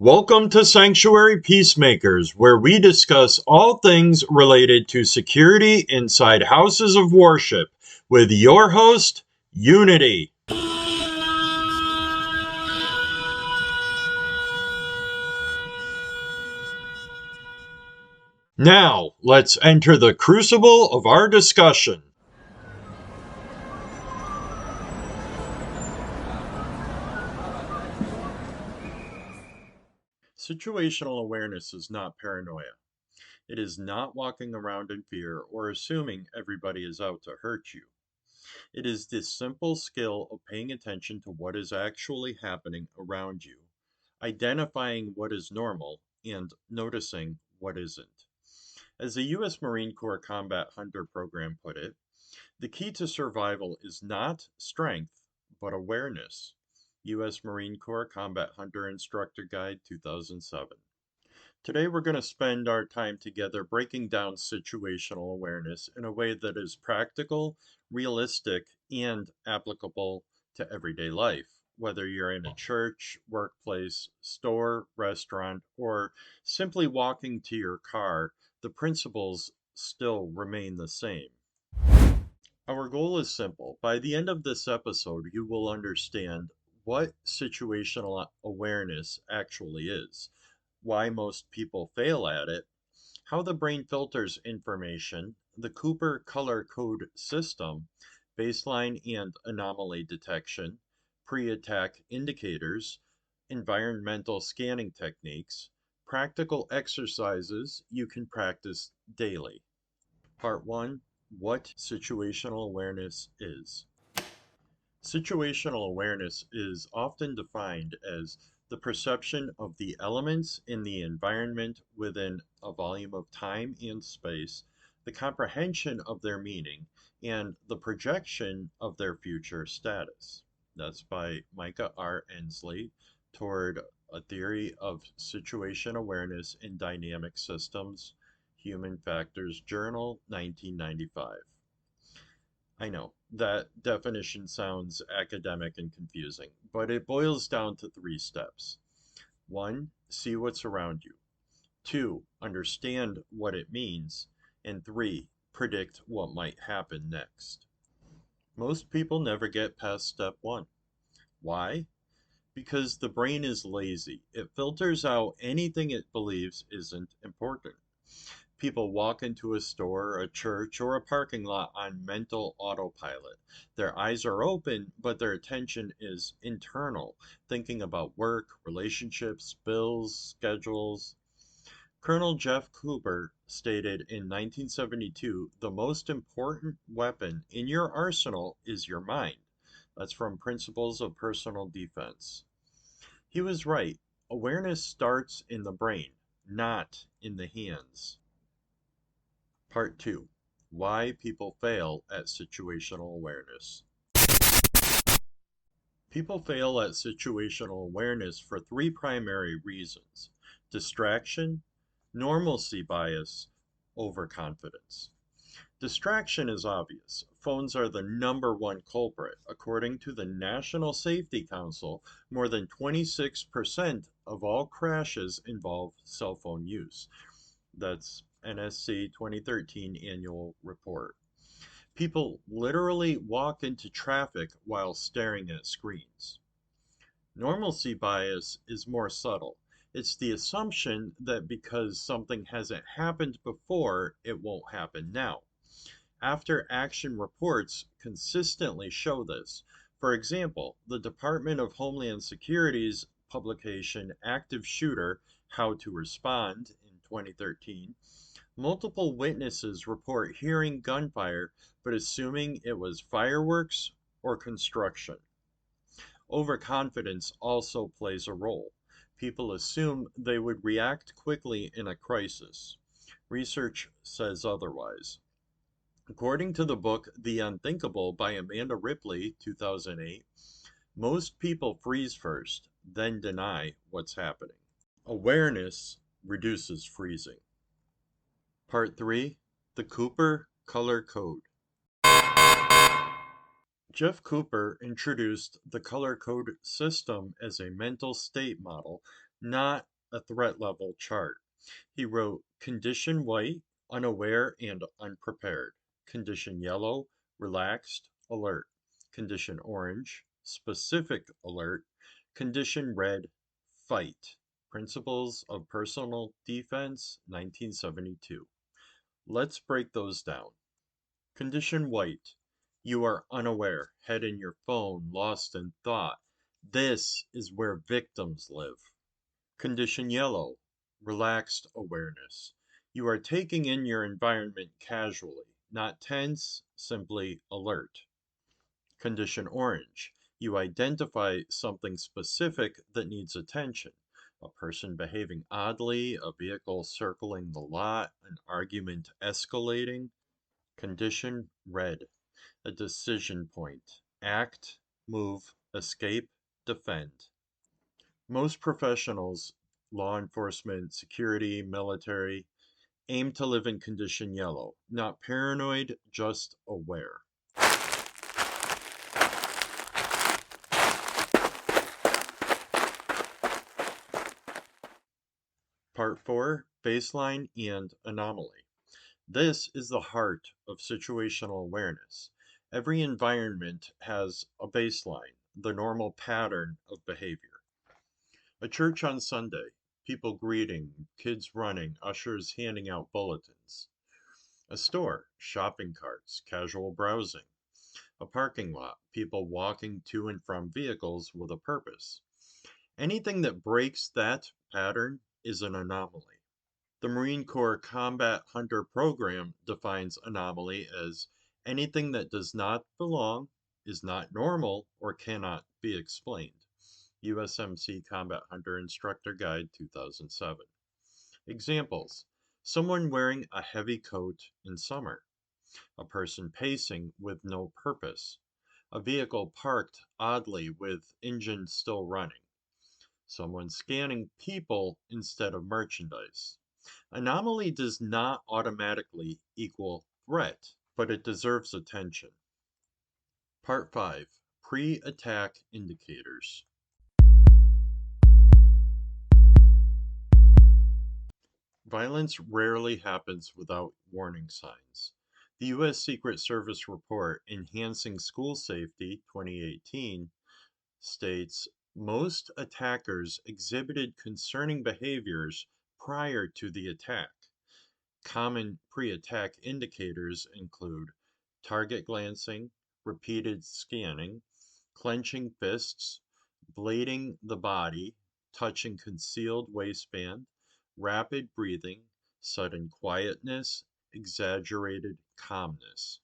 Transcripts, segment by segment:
Welcome to Sanctuary Peacemakers, where we discuss all things related to security inside houses of worship with your host, Unity. Now, let's enter the crucible of our discussion. Situational awareness is not paranoia. It is not walking around in fear or assuming everybody is out to hurt you. It is this simple skill of paying attention to what is actually happening around you, identifying what is normal, and noticing what isn't. As the U.S. Marine Corps Combat Hunter program put it, the key to survival is not strength, but awareness. U.S. Marine Corps Combat Hunter Instructor Guide 2007. Today, we're going to spend our time together breaking down situational awareness in a way that is practical, realistic, and applicable to everyday life. Whether you're in a church, workplace, store, restaurant, or simply walking to your car, the principles still remain the same. Our goal is simple. By the end of this episode, you will understand what situational awareness actually is, why most people fail at it, how the brain filters information, the Cooper color code system, baseline and anomaly detection, pre attack indicators, environmental scanning techniques, practical exercises you can practice daily. Part 1: What situational awareness is. Situational awareness is often defined as the perception of the elements in the environment within a volume of time and space, the comprehension of their meaning, and the projection of their future status. That's by Micah R. Ensley, toward a theory of situation awareness in dynamic systems, Human Factors Journal, 1995. I know that definition sounds academic and confusing, but it boils down to three steps. One, see what's around you. Two, understand what it means. And three, predict what might happen next. Most people never get past step one. Why? Because the brain is lazy. It filters out anything it believes isn't important. People walk into a store, a church, or a parking lot on mental autopilot. Their eyes are open, but their attention is internal, thinking about work, relationships, bills, schedules. Colonel Jeff Cooper stated in 1972, the most important weapon in your arsenal is your mind. That's from Principles of Personal Defense. He was right. Awareness starts in the brain, not in the hands. Part 2: Why People Fail at Situational Awareness. People fail at situational awareness for three primary reasons: distraction, normalcy bias, overconfidence. Distraction is obvious. Phones are the number one culprit. According to the National Safety Council, more than 26% of all crashes involve cell phone use. That's NSC 2013 annual report. People literally walk into traffic while staring at screens. Normalcy bias is more subtle. It's the assumption that because something hasn't happened before, it won't happen now. After action reports consistently show this. For example, the Department of Homeland Security's publication Active Shooter: How to Respond in 2013, multiple witnesses report hearing gunfire but assuming it was fireworks or construction. Overconfidence also plays a role. People assume they would react quickly in a crisis. Research says otherwise. According to the book The Unthinkable by Amanda Ripley, 2008, most people freeze first, then deny what's happening. Awareness reduces freezing. Part 3: The Cooper Color Code. Jeff Cooper introduced the color code system as a mental state model not a threat level chart. He wrote condition white, unaware and unprepared. Condition yellow, relaxed, alert. Condition orange, specific alert. Condition red, fight. Principles of Personal Defense, 1972. Let's break those down. Condition white. You are unaware, head in your phone, lost in thought. This is where victims live. Condition yellow. Relaxed awareness. You are taking in your environment casually, not tense, simply alert. Condition orange. You identify something specific that needs attention. A person behaving oddly, a vehicle circling the lot, an argument escalating. Condition red. A decision point. Act, move, escape, defend. Most professionals, law enforcement, security, military, aim to live in condition yellow, not paranoid, just aware. Part 4, Baseline and Anomaly. This is the heart of situational awareness. Every environment has a baseline, the normal pattern of behavior. A church on Sunday, people greeting, kids running, ushers handing out bulletins. A store, shopping carts, casual browsing. A parking lot, people walking to and from vehicles with a purpose. Anything that breaks that pattern is an anomaly. The Marine Corps Combat Hunter Program defines anomaly as anything that does not belong, is not normal, or cannot be explained. USMC Combat Hunter Instructor Guide 2007. Examples: someone wearing a heavy coat in summer, a person pacing with no purpose, a vehicle parked oddly with engine still running, someone scanning people instead of merchandise. Anomaly does not automatically equal threat, but it deserves attention. Part 5, Pre-Attack Indicators. Violence rarely happens without warning signs. The U.S. Secret Service report Enhancing School Safety 2018 states most attackers exhibited concerning behaviors prior to the attack. Common pre-attack indicators include target glancing, repeated scanning, clenching fists, blading the body, touching concealed waistband, rapid breathing, sudden quietness, exaggerated calmness.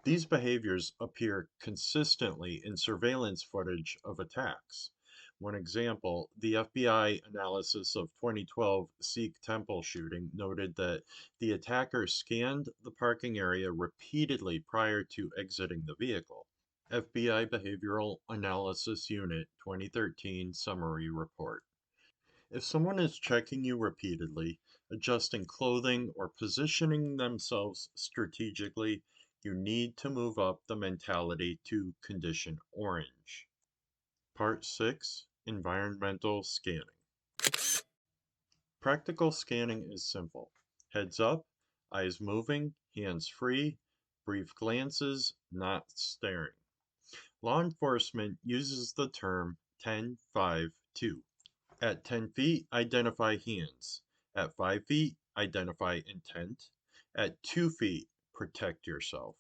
These behaviors appear consistently in surveillance footage of attacks. One example, the FBI analysis of 2012 Sikh temple shooting noted that the attacker scanned the parking area repeatedly prior to exiting the vehicle. FBI Behavioral Analysis Unit 2013 Summary Report. If someone is checking you repeatedly, adjusting clothing, or positioning themselves strategically, you need to move up the mentality to condition orange. Part 6, Environmental Scanning. Practical scanning is simple. Heads up, eyes moving, hands free, brief glances, not staring. Law enforcement uses the term 10-5-2. At 10 feet, identify hands. At 5 feet, identify intent. At 2 feet, protect yourself.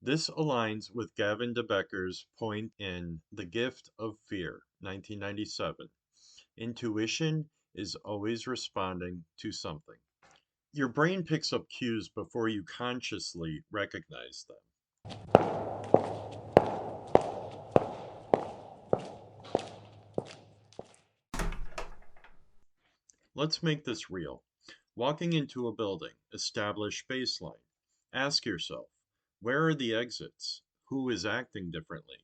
This aligns with Gavin de Becker's point in The Gift of Fear, 1997. Intuition is always responding to something. Your brain picks up cues before you consciously recognize them. Let's make this real. Walking into a building, establish baseline. Ask yourself, where are the exits? Who is acting differently?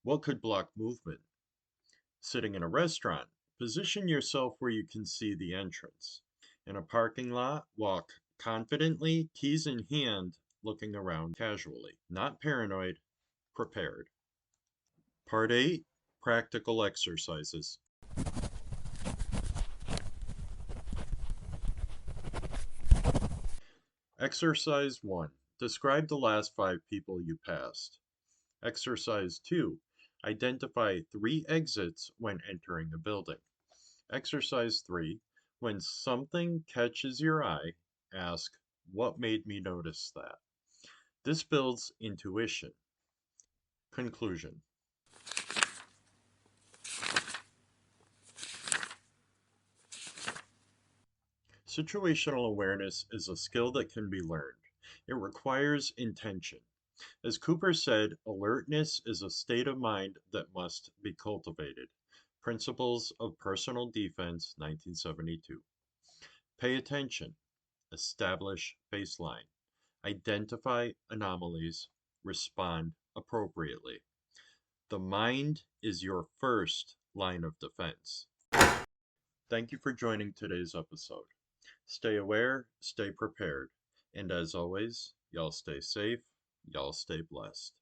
What could block movement? Sitting in a restaurant, position yourself where you can see the entrance. In a parking lot, walk confidently, keys in hand, looking around casually. Not paranoid, prepared. Part 8, Practical Exercises. Exercise 1. Describe the last 5 people you passed. Exercise 2. Identify 3 exits when entering a building. Exercise 3. When something catches your eye, ask, what made me notice that? This builds intuition. Conclusion. Situational awareness is a skill that can be learned. It requires intention. As Cooper said, alertness is a state of mind that must be cultivated. Principles of Personal Defense, 1972. Pay attention. Establish baseline. Identify anomalies. Respond appropriately. The mind is your first line of defense. Thank you for joining today's episode. Stay aware, stay prepared, and as always, y'all stay safe, y'all stay blessed.